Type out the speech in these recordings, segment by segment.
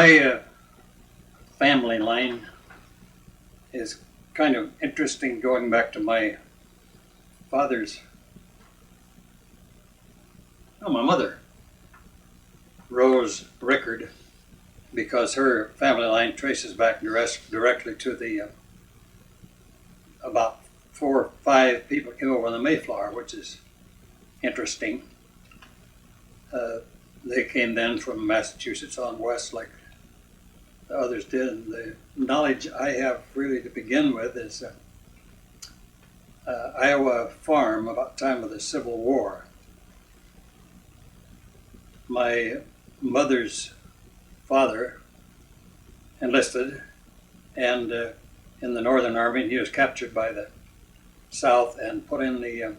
My family line is kind of interesting, going back to my my mother, Rose Rickard, because her family line traces back directly to the about 4 or 5 people came over on the Mayflower, which is interesting. They came then from Massachusetts on west like the others did. And the knowledge I have really to begin with is Iowa farm about the time of the Civil War. My mother's father enlisted and in the Northern Army, and he was captured by the South and put in the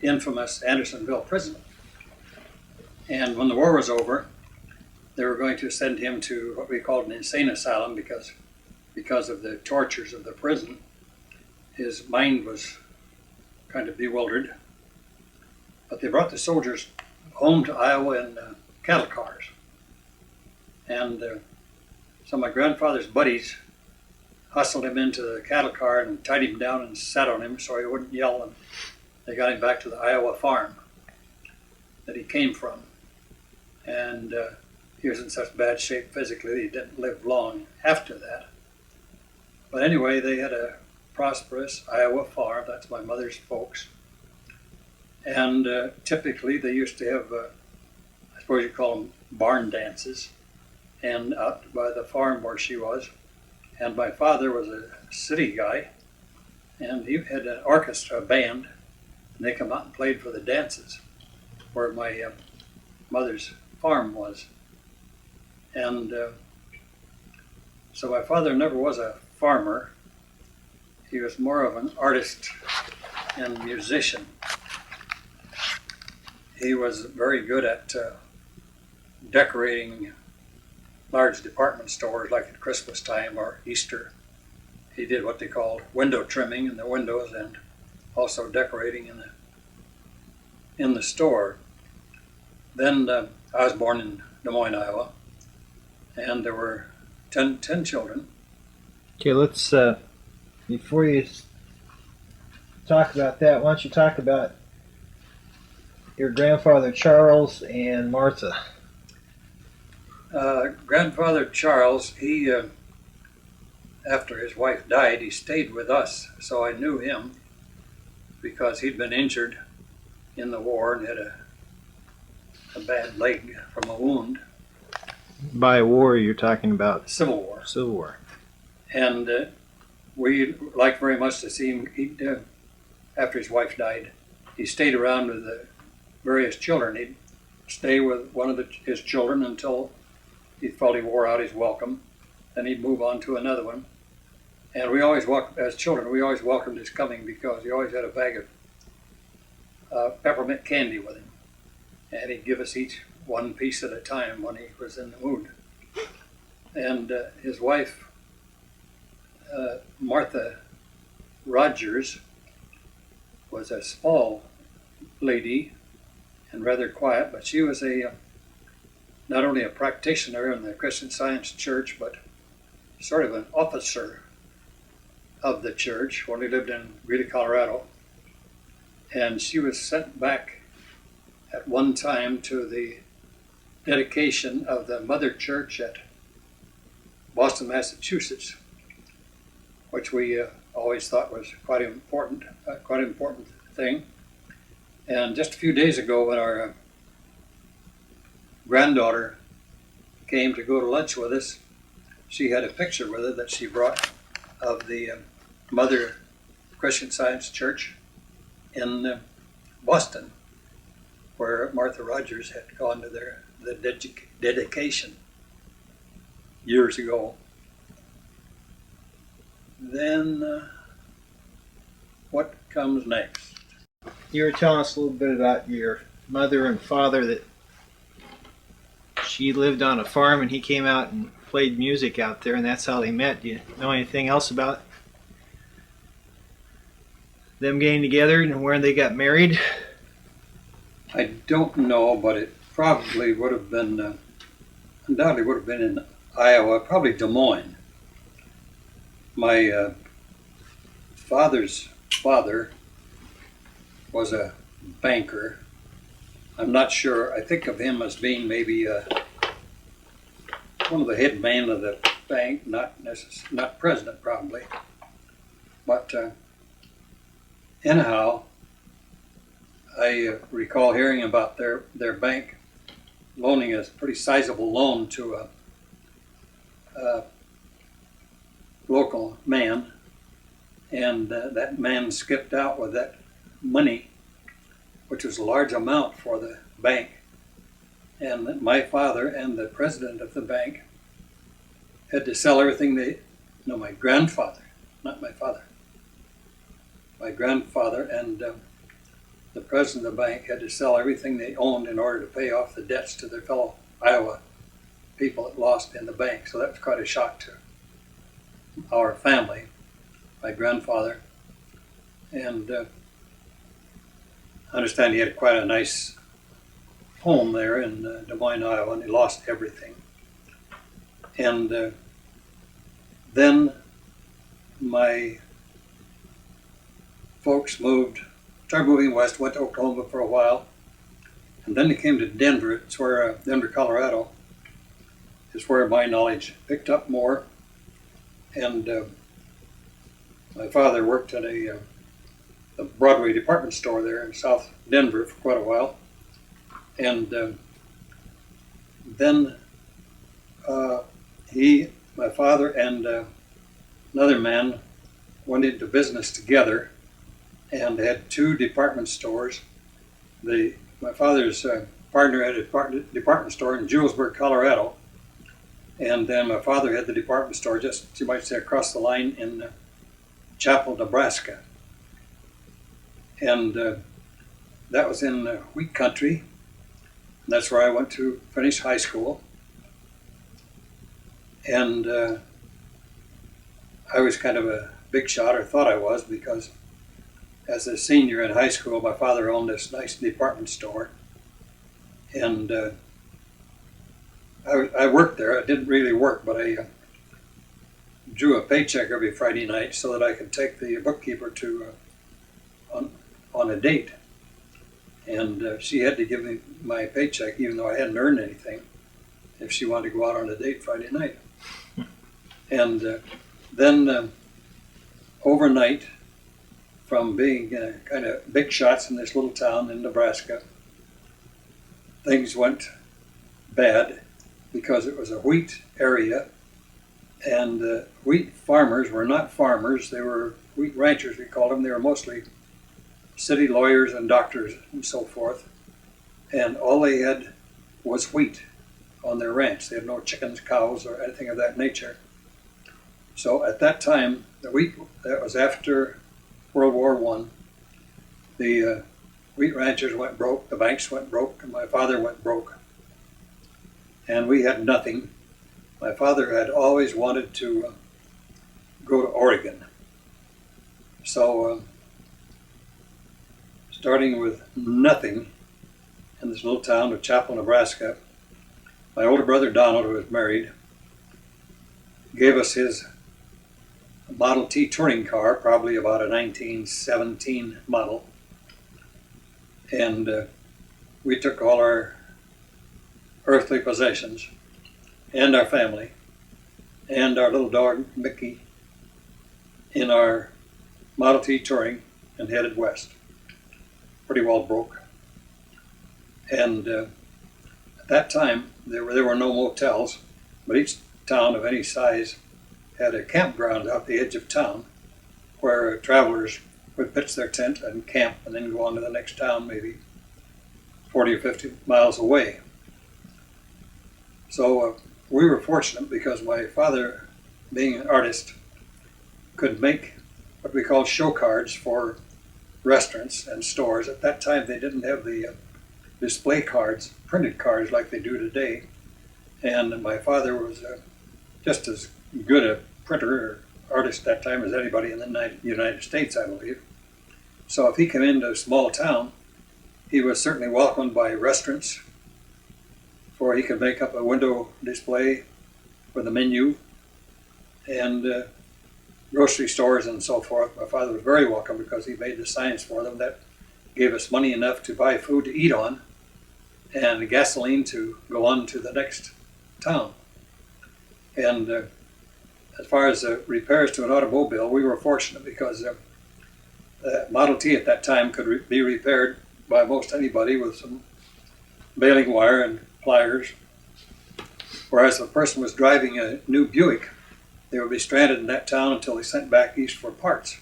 infamous Andersonville prison. And when the war was over, they were going to send him to what we called an insane asylum because of the tortures of the prison. His mind was kind of bewildered. But they brought the soldiers home to Iowa in cattle cars. And so my grandfather's buddies hustled him into the cattle car and tied him down and sat on him so he wouldn't yell. And they got him back to the Iowa farm that he came from. And he was in such bad shape physically that he didn't live long after that. But anyway, they had a prosperous Iowa farm. That's my mother's folks. And typically they used to have, I suppose you call them barn dances, and out by the farm where she was. And my father was a city guy, and he had an orchestra, a band, and they come out and played for the dances where my mother's farm was. And so my father never was a farmer. He was more of an artist and musician. He was very good at decorating large department stores like at Christmas time or Easter. He did what they called window trimming in the windows and also decorating in the store. Then I was born in Des Moines, Iowa, and there were 10 children. Okay, let's, before you talk about that, why don't you talk about your grandfather Charles and Martha? Grandfather Charles, he, after his wife died, he stayed with us, so I knew him because he'd been injured in the war and had a bad leg from a wound. By war, you're talking about? Civil War. Civil War. And we liked very much to see him. After his wife died, he stayed around with the various children. He'd stay with one of his children until he felt he wore out his welcome. Then he'd move on to another one. And we always, as children, we always welcomed his coming because he always had a bag of peppermint candy with him. And he'd give us each one piece at a time when he was in the mood. And his wife, Martha Rogers, was a small lady and rather quiet, but she was not only a practitioner in the Christian Science Church, but sort of an officer of the church when we lived in Greeley, Colorado. And she was sent back at one time to the dedication of the mother church at Boston, Massachusetts, which we always thought was quite an important thing. And just a few days ago, when our granddaughter came to go to lunch with us, she had a picture with her that she brought of the Mother Christian Science Church in Boston, where Martha Rogers had gone to the dedication years ago. Then what comes next? You were telling us a little bit about your mother and father, that she lived on a farm and he came out and played music out there, and that's how they met. Do you know anything else about them getting together and where they got married? I don't know, but it probably would have been undoubtedly would have been in Iowa, probably Des Moines. My father's father was a banker. I'm not sure. I think of him as being maybe one of the head men of the bank, not president probably. But anyhow, I recall hearing about their bank loaning a pretty sizable loan to a local man, and that man skipped out with that money, which was a large amount for the bank. And my father and the president of the bank had to sell everything my grandfather, not my father. My grandfather and the president of the bank had to sell everything they owned in order to pay off the debts to their fellow Iowa people that lost in the bank. So that was quite a shock to our family, my grandfather. And I understand he had quite a nice home there in Des Moines, Iowa, and he lost everything. And then my folks started moving west, went to Oklahoma for a while, and then they came to Denver. It's where Denver, Colorado, is where my knowledge picked up more. And my father worked at a Broadway department store there in South Denver for quite a while. And then my father and another man went into business together and had two department stores. My father's partner had a department store in Julesburg, Colorado, and then my father had the department store just, you might say, across the line in Chapel, Nebraska. And that was in wheat country. And that's where I went to finish high school. And I was kind of a big shot, or thought I was, because as a senior in high school, my father owned this nice department store. And I worked there. I didn't really work, but I drew a paycheck every Friday night so that I could take the bookkeeper to on a date. And she had to give me my paycheck, even though I hadn't earned anything, if she wanted to go out on a date Friday night. And then overnight, from being kind of big shots in this little town in Nebraska, things went bad because it was a wheat area, and wheat farmers were not farmers. They were wheat ranchers, we called them. They were mostly city lawyers and doctors and so forth, and all they had was wheat on their ranch. They had no chickens, cows, or anything of that nature. So at that time, that was after World War I, the wheat ranchers went broke, the banks went broke, and my father went broke. And we had nothing. My father had always wanted to go to Oregon. So starting with nothing in this little town of Chapel, Nebraska, my older brother Donald, who was married, gave us his Model T touring car, probably about a 1917 model. And we took all our earthly possessions and our family and our little dog, Mickey, in our Model T touring and headed west. Pretty well broke. And at that time, there were no motels, but each town of any size had a campground out the edge of town where travelers would pitch their tent and camp and then go on to the next town, maybe 40 or 50 miles away. So we were fortunate because my father, being an artist, could make what we call show cards for restaurants and stores. At that time, they didn't have the display cards, printed cards like they do today. And my father was just as good a printer or artist at that time as anybody in the United States, I believe. So if he came into a small town, he was certainly welcomed by restaurants where he could make up a window display with a menu and grocery stores and so forth. My father was very welcome because he made the signs for them that gave us money enough to buy food to eat on and gasoline to go on to the next town. And as far as repairs to an automobile, we were fortunate because the Model T at that time could be repaired by most anybody with some baling wire and pliers. Whereas if a person was driving a new Buick, they would be stranded in that town until they sent back east for parts.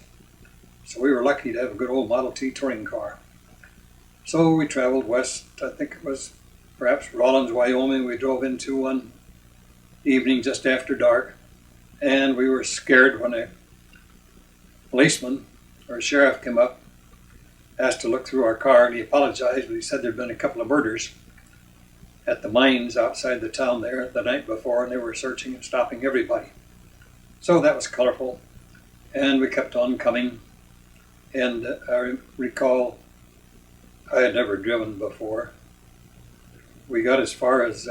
So we were lucky to have a good old Model T touring car. So we traveled west, I think it was perhaps Rawlins, Wyoming. We drove into one evening just after dark, and we were scared when a policeman or a sheriff came up, asked to look through our car, and he apologized, but he said there'd been a couple of murders at the mines outside the town there the night before, and they were searching and stopping everybody. So that was colorful, and we kept on coming. And I recall I had never driven before. We got as far as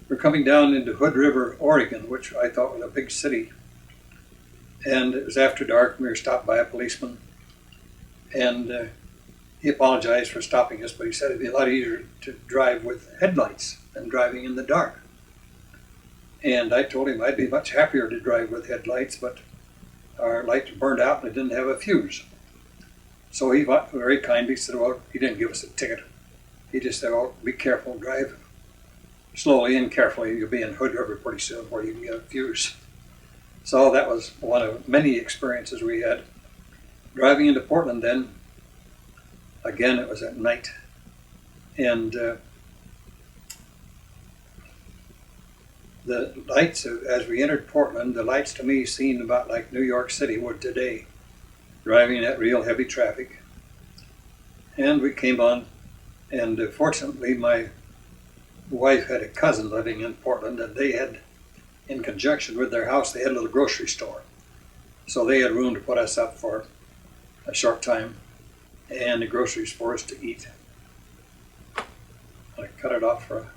we're coming down into Hood River, Oregon, which I thought was a big city. And it was after dark, and we were stopped by a policeman. And he apologized for stopping us, but he said it'd be a lot easier to drive with headlights than driving in the dark. And I told him I'd be much happier to drive with headlights, but our lights burned out and it didn't have a fuse. So he very kindly said, well, he didn't give us a ticket. He just said, well, be careful, drive slowly and carefully. You'll be in Hood River pretty soon where you can get a fuse. So that was one of many experiences we had. Driving into Portland then, again, it was at night. And the lights, as we entered Portland, the lights to me seemed about like New York City would today, driving that real heavy traffic. And we came on, and fortunately my wife had a cousin living in Portland, and they had, in conjunction with their house, they had a little grocery store. So they had room to put us up for a short time, and the groceries for us to eat. I cut it off for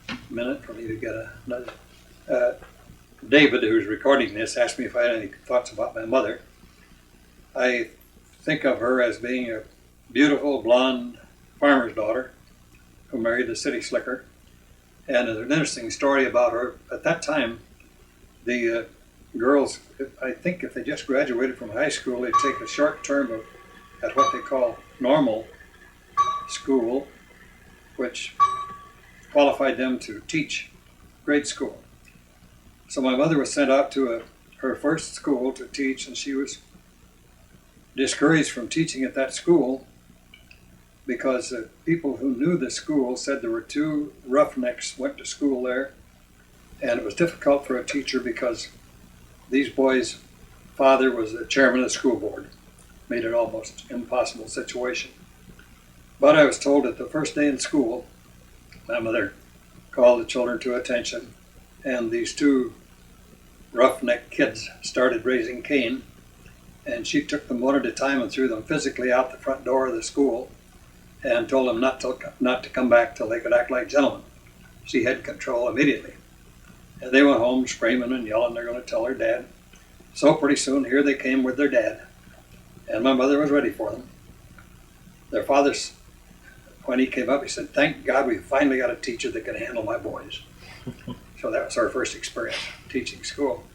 a minute for me to get another. David, who's recording this, asked me if I had any thoughts about my mother. I think of her as being a beautiful blonde farmer's daughter who married a city slicker. And there's an interesting story about her. At that time, the girls, I think if they just graduated from high school, they'd take a short term at what they call normal school, which qualified them to teach grade school. So my mother was sent out to her first school to teach, and she was discouraged from teaching at that school because people who knew the school said there were two roughnecks went to school there, and it was difficult for a teacher because these boys' father was the chairman of the school board. Made it almost impossible situation. But I was told that the first day in school, my mother called the children to attention, and these two roughneck kids started raising Cain, and she took them one at a time and threw them physically out the front door of the school and told them not to come back till they could act like gentlemen. She had control immediately. And they went home screaming and yelling they're going to tell their dad. So pretty soon here they came with their dad, and my mother was ready for them. Their father, when he came up, he said, "Thank God we finally got a teacher that can handle my boys." So that was our first experience teaching school.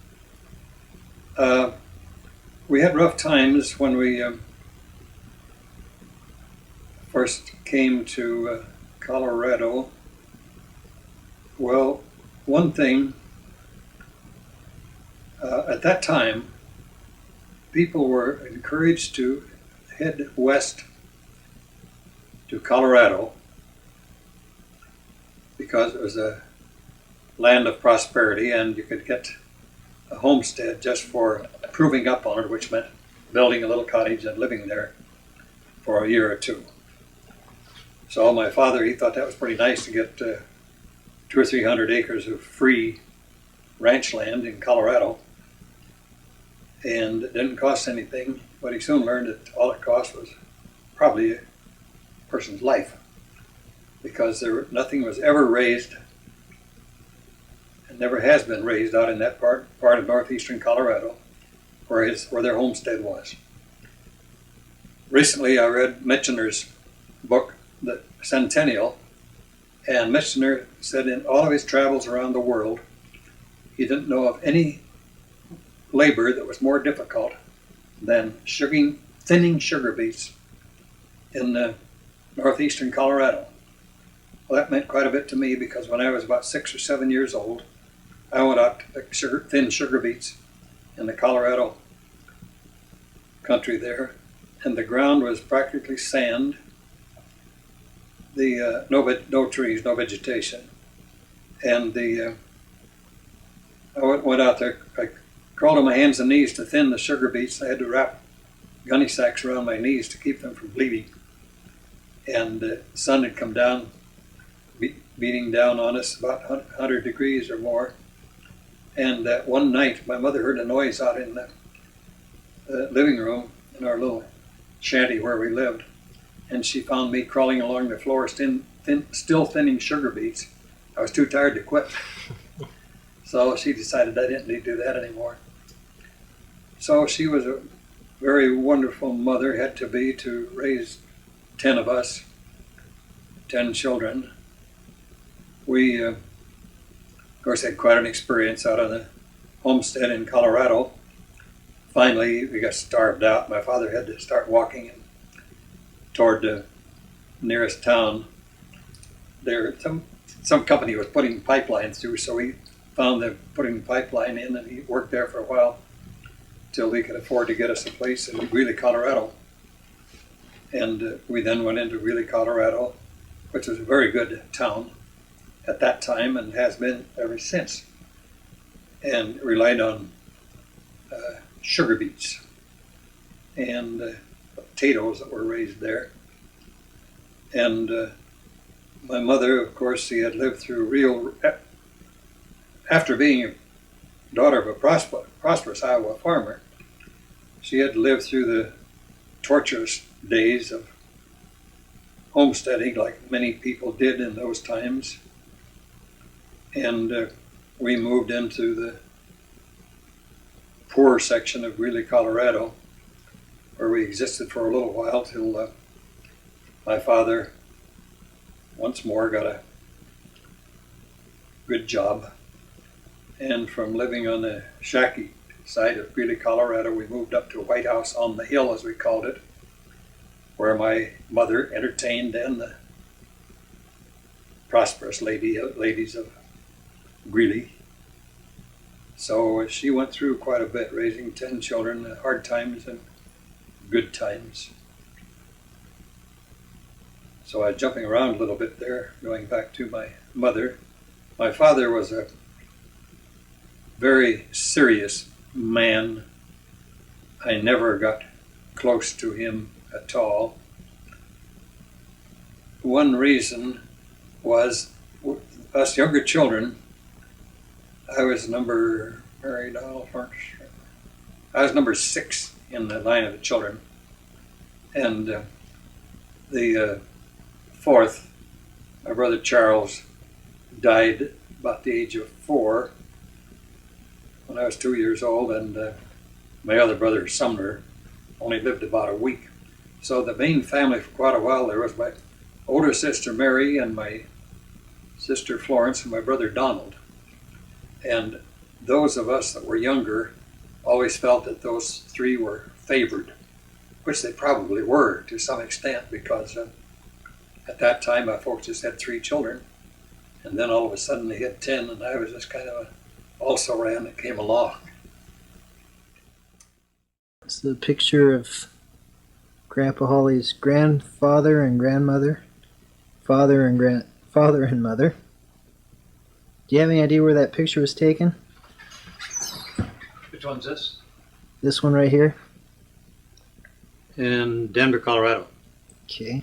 We had rough times when we first came to Colorado. Well, one thing, at that time, people were encouraged to head west to Colorado because it was a land of prosperity and you could get a homestead just for proving up on it, which meant building a little cottage and living there for a year or two. So my father, he thought that was pretty nice to get 200 or 300 acres of free ranch land in Colorado. And it didn't cost anything, but he soon learned that all it cost was probably a person's life. because nothing was ever raised and never has been raised out in that part of northeastern Colorado where their homestead was. Recently I read Michener's book, The Centennial, and Michener said in all of his travels around the world, he didn't know of any labor that was more difficult than thinning sugar beets in northeastern Colorado. Well, that meant quite a bit to me because when I was about 6 or 7 years old, I went out to pick thin sugar beets in the Colorado country there, and the ground was practically sand. No trees, no vegetation, and I went out there. I crawled on my hands and knees to thin the sugar beets. I had to wrap gunny sacks around my knees to keep them from bleeding. And the sun had come down, beating down on us about 100 degrees or more. And one night, my mother heard a noise out in the living room in our little shanty where we lived. And she found me crawling along the floor, still thinning sugar beets. I was too tired to quit. So she decided I didn't need to do that anymore. So she was a very wonderful mother, had to be, to raise 10 of us, 10 children. We, of course, had quite an experience out on the homestead in Colorado. Finally, we got starved out. My father had to start walking toward the nearest town. There, some company was putting pipelines through, so we found them putting the pipeline in, and he worked there for a while till he could afford to get us a place in Greeley, Colorado. And we then went into Greeley, Colorado, which was a very good town at that time and has been ever since, and relied on sugar beets and potatoes that were raised there. And my mother, of course, she had lived through after being a daughter of a prosperous Iowa farmer, she had lived through the torturous days of homesteading like many people did in those times. And we moved into the poorer section of Greeley, Colorado, where we existed for a little while till my father once more got a good job. And from living on the shacky side of Greeley, Colorado, we moved up to a White House on the hill, as we called it, where my mother entertained then the prosperous ladies of Greeley. So she went through quite a bit, raising 10 children, hard times and good times. So I'm jumping around a little bit there, going back to my mother. My father was a very serious man. I never got close to him at all. One reason was us younger children. I was number 6 in the line of the children, and the fourth, my brother Charles, died about the age of 4 when I was 2 years old, and my other brother Sumner only lived about a week. So the main family for quite a while there was my older sister Mary and my sister Florence and my brother Donald. And those of us that were younger always felt that those 3 were favored, which they probably were to some extent, because at that time my folks just had 3 children, and then all of a sudden they had 10, and I was just kind of an also-ran that came along. It's the picture of Grandpa Holly's grandfather and grandmother, father and mother. Do you have any idea where that picture was taken? Which one's this? This one right here? In Denver, Colorado. Okay.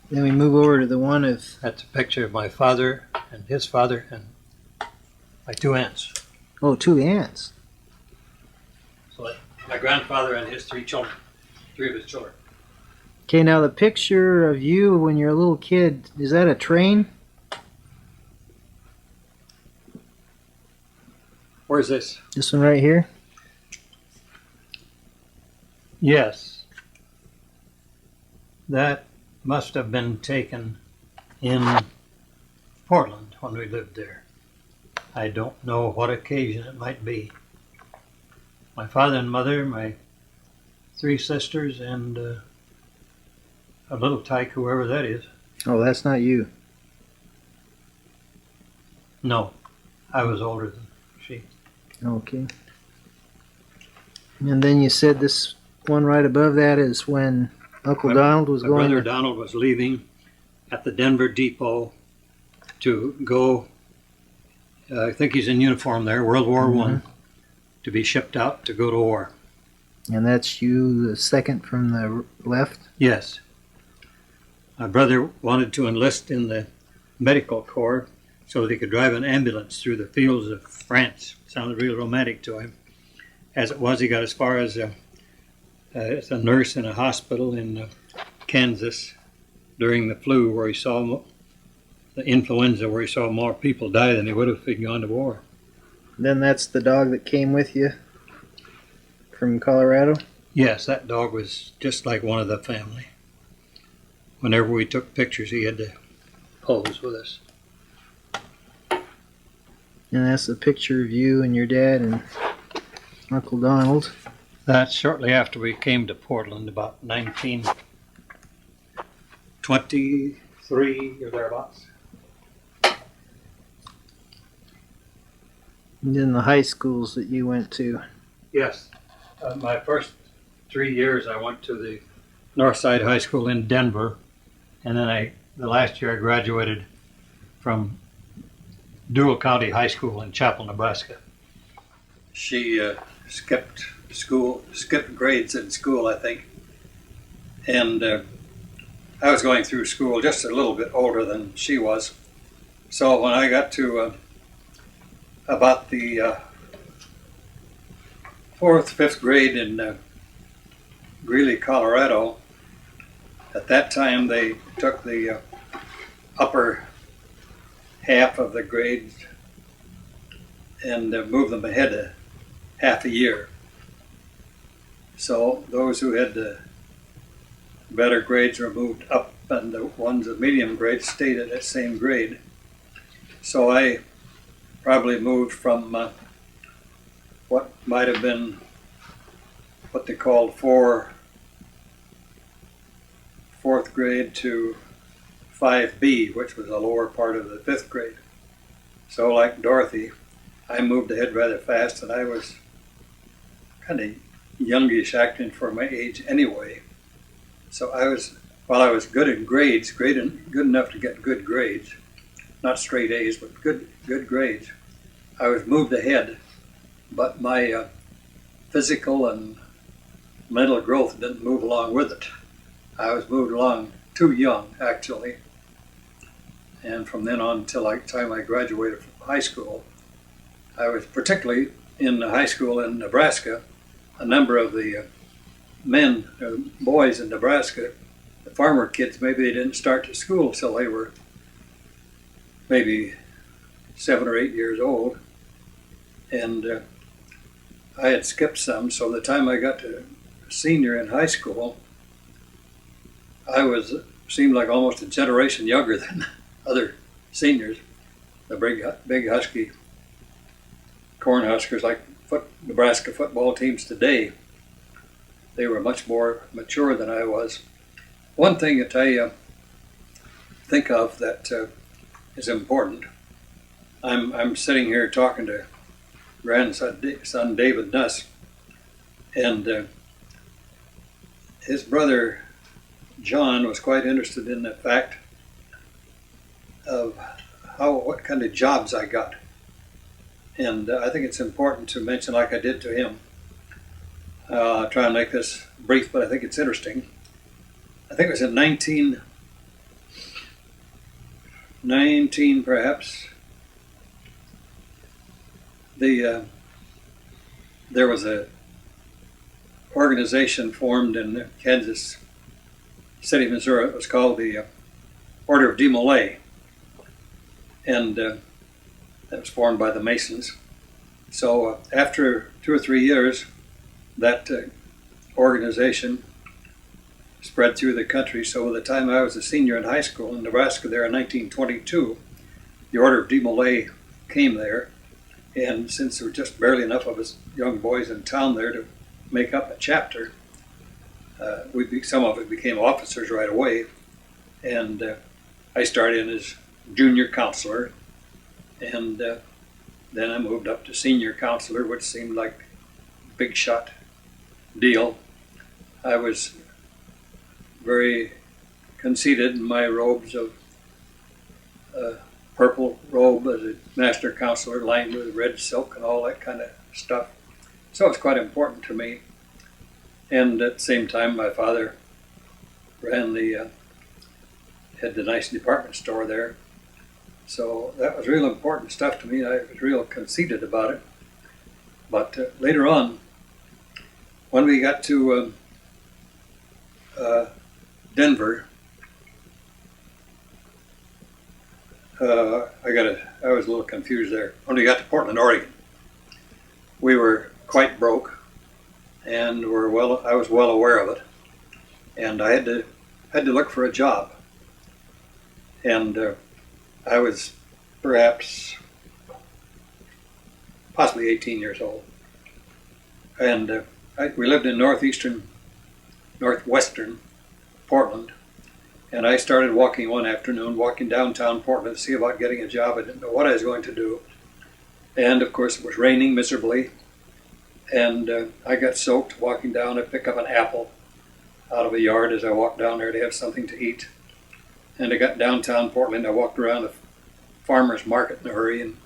Then we move over to the one of... That's a picture of my father and his father and my 2 aunts. Oh, 2 aunts. So my grandfather and his 3 children, 3 of his children. Okay, now the picture of you when you're a little kid, is that a train? Where's this? This one right here? Yes. That must have been taken in Portland when we lived there. I don't know what occasion it might be. My father and mother, my 3 sisters, and a little tyke, whoever that is. Oh, that's not you. No, I was older than she. Okay. And then you said this one right above that is when Uncle Donald was My going brother to... Donald was leaving at the Denver depot to go, I think he's in uniform there, World War I, to be shipped out to go to war. And that's you, the second from the left? Yes. My brother wanted to enlist in the medical corps so that he could drive an ambulance through the fields of France. Sounded real romantic to him. As it was, he got as far as a nurse in a hospital in Kansas during the flu, where he saw the influenza, where he saw more people die than he would have if he'd gone to war. Then that's the dog that came with you from Colorado? Yes, that dog was just like one of the family. Whenever we took pictures, he had to pose with us. And that's a picture of you and your dad and Uncle Donald. That's shortly after we came to Portland, about 1923 or thereabouts. And then the high schools that you went to. Yes. My first 3 years, I went to the Northside High School in Denver, and then the last year I graduated from Dual County High School in Chapel, Nebraska. She skipped grades in school, I think, and I was going through school just a little bit older than she was. So when I got to about the 4th, 5th grade in Greeley, Colorado, at that time they took the upper half of the grades and moved them ahead a half a year. So those who had the better grades were moved up, and the ones of medium grades stayed at that same grade. So I probably moved from what might have been what they called 4th grade to 5B, which was a lower part of the 5th grade. So like Dorothy, I moved ahead rather fast, and I was kind of youngish acting for my age anyway. So while I was good in grades, good enough to get good grades, not straight A's, but good grades, I was moved ahead, but my physical and mental growth didn't move along with it. I was moved along too young, actually. And from then on until the time I graduated from high school, I was particularly in the high school in Nebraska. A number of the boys in Nebraska, the farmer kids, maybe they didn't start to school till they were maybe 7 or 8 years old. And I had skipped some, so the time I got to senior in high school, I seemed like almost a generation younger than other seniors. The big husky Cornhuskers, like Nebraska football teams today, they were much more mature than I was. One thing that I think of that is important, I'm sitting here talking to grandson David Nuss, and his brother John was quite interested in the fact of what kind of jobs I got. And I think it's important to mention, like I did to him. I'll try and make this brief, but I think it's interesting. I think it was in 1919, perhaps. There was a organization formed in Kansas city of Missouri. It was called the Order of Demolay, and that was formed by the Masons. So after 2 or 3 years, that organization spread through the country. So by the time I was a senior in high school in Nebraska there in 1922, the Order of Demolay came there. And since there were just barely enough of us young boys in town there to make up a chapter, some of us became officers right away. And I started in as junior counselor, and then I moved up to senior counselor, which seemed like a big shot deal. I was very conceited in my robes of purple robe as a master counselor, lined with red silk and all that kind of stuff. So it's quite important to me. And at the same time, my father ran had the nice department store there. So that was real important stuff to me. I was real conceited about it. But later on, when we got to Denver, I was a little confused there. When we got to Portland, Oregon, we were quite broke, and I was well aware of it, and I had to look for a job. And I was possibly 18 years old, and we lived in northwestern Portland. And I started walking downtown Portland to see about getting a job. I didn't know what I was going to do. And of course it was raining miserably. And I got soaked walking down. I picked up an apple out of a yard as I walked down there to have something to eat. And I got downtown Portland. I walked around the farmer's market in a hurry and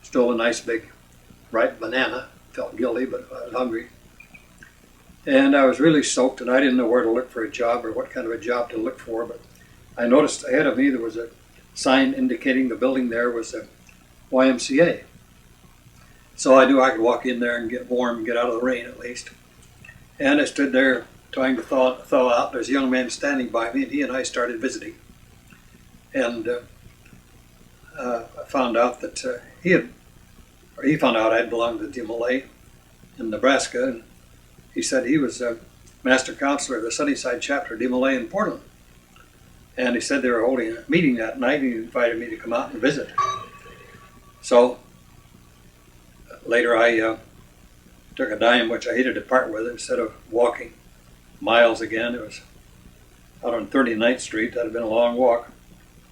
stole a nice big ripe banana. Felt guilty, but I was hungry. And I was really soaked, and I didn't know where to look for a job or what kind of a job to look for. But I noticed ahead of me there was a sign indicating the building there was a YMCA. So I knew I could walk in there and get warm and get out of the rain at least. And I stood there trying to thaw out. There's a young man standing by me, and he and I started visiting. And I found out that he found out I belonged to Demolay in Nebraska. And he said he was a master counselor of the Sunnyside chapter of Demolay in Portland. And he said they were holding a meeting that night, and he invited me to come out and visit. So later I took a dime, which I hated to part with. Instead of walking miles again, it was out on 39th Street. That had been a long walk.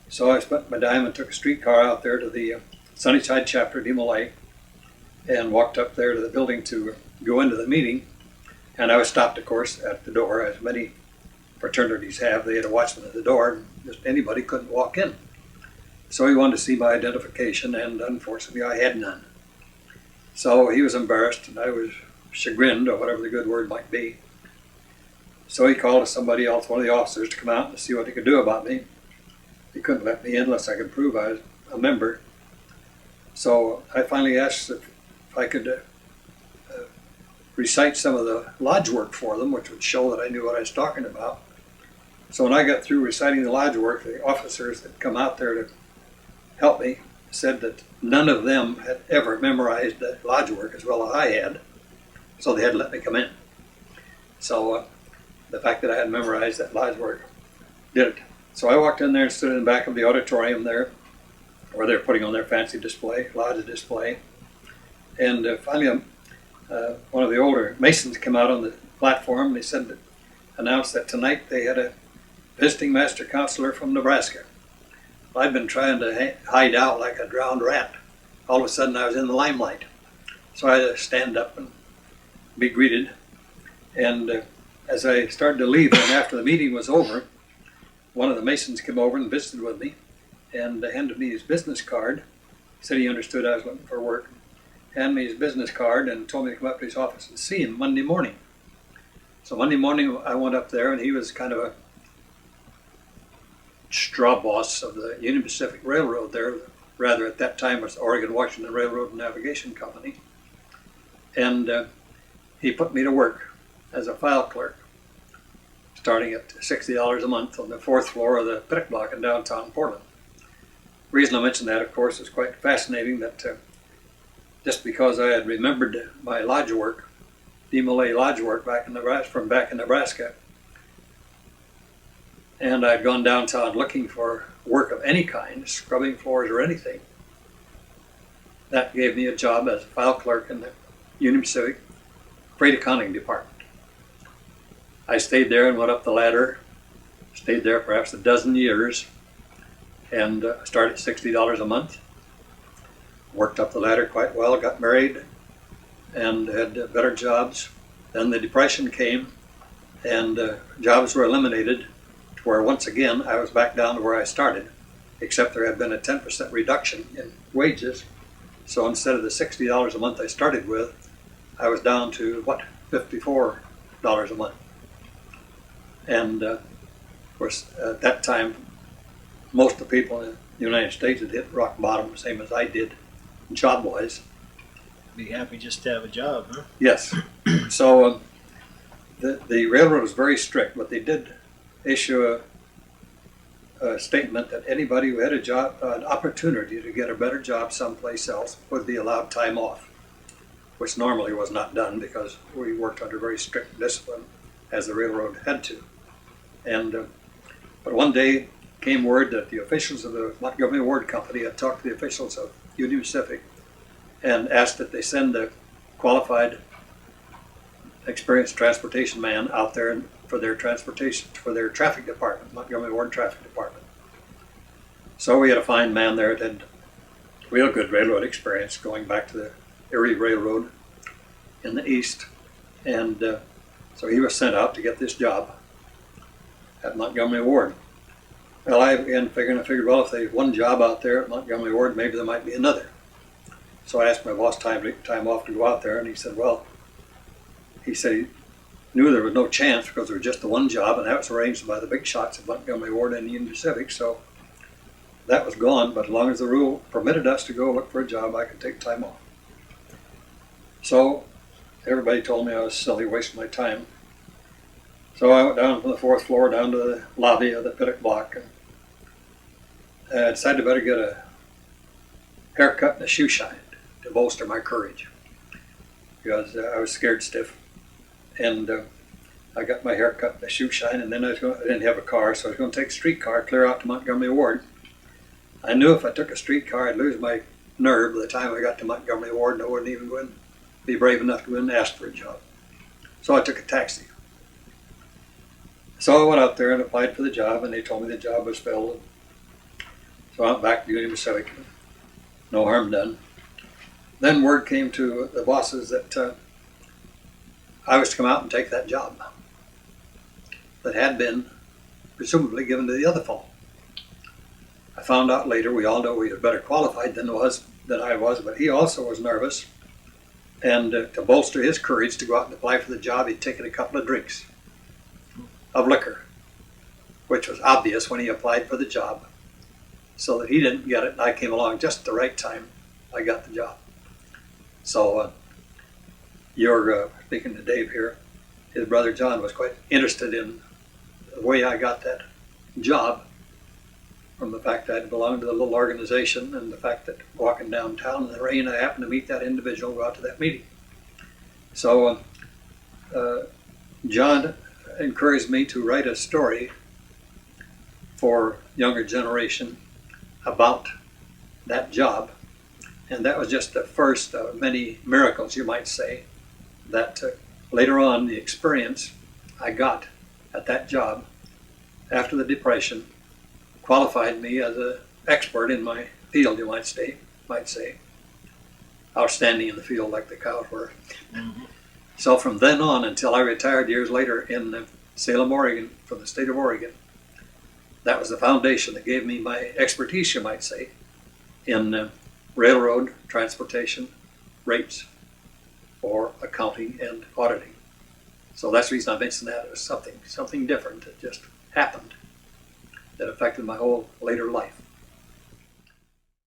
So I spent my dime and took a streetcar out there to the Sunnyside chapter of Demolay and walked up there to the building to go into the meeting. And I was stopped, of course, at the door, as many fraternities have. They had a watchman at the door, and just anybody couldn't walk in. So he wanted to see my identification, and unfortunately I had none. So he was embarrassed, and I was chagrined, or whatever the good word might be. So he called somebody else, one of the officers, to come out and see what he could do about me. He couldn't let me in unless I could prove I was a member. So I finally asked if I could recite some of the lodge work for them, which would show that I knew what I was talking about. So when I got through reciting the lodge work, the officers that come out there to help me said that none of them had ever memorized the lodge work as well as I had, so they had to let me come in. So the fact that I had memorized that lodge work did it. So I walked in there and stood in the back of the auditorium there, where they're putting on their fancy display, lodge display. And finally, one of the older Masons came out on the platform, and they announced that tonight they had a visiting master counselor from Nebraska. Well, I'd been trying to hide out like a drowned rat. All of a sudden I was in the limelight. So I had to stand up and be greeted. And as I started to leave, and after the meeting was over, one of the Masons came over and visited with me and handed me his business card. He said he understood I was looking for work. Handed me his business card and told me to come up to his office and see him Monday morning. So Monday morning I went up there, and he was kind of a straw boss of the Union Pacific Railroad there. Rather, at that time, it was the Oregon Washington Railroad and Navigation Company. And he put me to work as a file clerk. starting at $60 a month on the 4th floor of the Piddick Block in downtown Portland. The reason I mention that, of course, is quite fascinating that just because I had remembered my lodge work, DeMolay lodge work from back in Nebraska, and I'd gone downtown looking for work of any kind, scrubbing floors or anything. That gave me a job as a file clerk in the Union Pacific Freight Accounting Department. I stayed there and went up the ladder, stayed there perhaps a dozen years, and started at $60 a month. Worked up the ladder quite well, got married, and had better jobs. Then the Depression came, and jobs were eliminated to where once again I was back down to where I started, except there had been a 10% reduction in wages. So instead of the $60 a month I started with, I was down to, $54 a month. And of course, at that time, most of the people in the United States had hit rock bottom, same as I did, job-wise. Be happy just to have a job, huh? Yes. So the railroad was very strict, but they did issue a statement that anybody who had a job, an opportunity to get a better job someplace else, would be allowed time off, which normally was not done because we worked under very strict discipline, as the railroad had to. And but one day came word that the officials of the Montgomery Ward Company had talked to the officials of Union Pacific and asked that they send a qualified, experienced transportation man out there for their transportation, for their traffic department, Montgomery Ward Traffic Department. So we had a fine man there that had real good railroad experience going back to the Erie Railroad in the east. And so he was sent out to get this job at Montgomery Ward. Well, I figured, well, if there's one job out there at Montgomery Ward, maybe there might be another. So I asked my boss time off to go out there, and he said, well, he knew there was no chance because there was just the one job, and that was arranged by the big shots at Montgomery Ward and Union Pacific, so that was gone, but as long as the rule permitted us to go look for a job, I could take time off. So everybody told me I was silly, wasting my time. So I went down from the 4th floor down to the lobby of the Piddick Block, and I decided I better get a haircut and a shoe shine to bolster my courage, because I was scared stiff. And I got my hair cut and a shoe shine, and then I didn't have a car, so I was going to take a streetcar clear out to Montgomery Ward. I knew if I took a streetcar, I'd lose my nerve by the time I got to Montgomery Ward, and I wouldn't even go in, be brave enough to go in and ask for a job. So I took a taxi. So I went out there and applied for the job, and they told me the job was filled. So I went back to Union Pacific. No harm done. Then word came to the bosses that I was to come out and take that job that had been presumably given to the other fellow. I found out later, we all know he was better qualified than I was, but he also was nervous. And to bolster his courage to go out and apply for the job, he'd taken a couple of drinks of liquor, which was obvious when he applied for the job, so that he didn't get it, and I came along just at the right time. I got the job. So you're speaking to Dave here. His brother John was quite interested in the way I got that job, from the fact that I belonged to the little organization and the fact that walking downtown in the rain, I happened to meet that individual, go out to that meeting. So John encouraged me to write a story for younger generation about that job. And that was just the first of many miracles, you might say, that later on the experience I got at that job after the Depression qualified me as an expert in my field, you might say. Outstanding in the field like the cows were. Mm-hmm. So from then on until I retired years later in Salem, Oregon, from the state of Oregon, that was the foundation that gave me my expertise, you might say, in railroad transportation rates for accounting and auditing. So that's the reason I mentioned that. It was something different that just happened that affected my whole later life.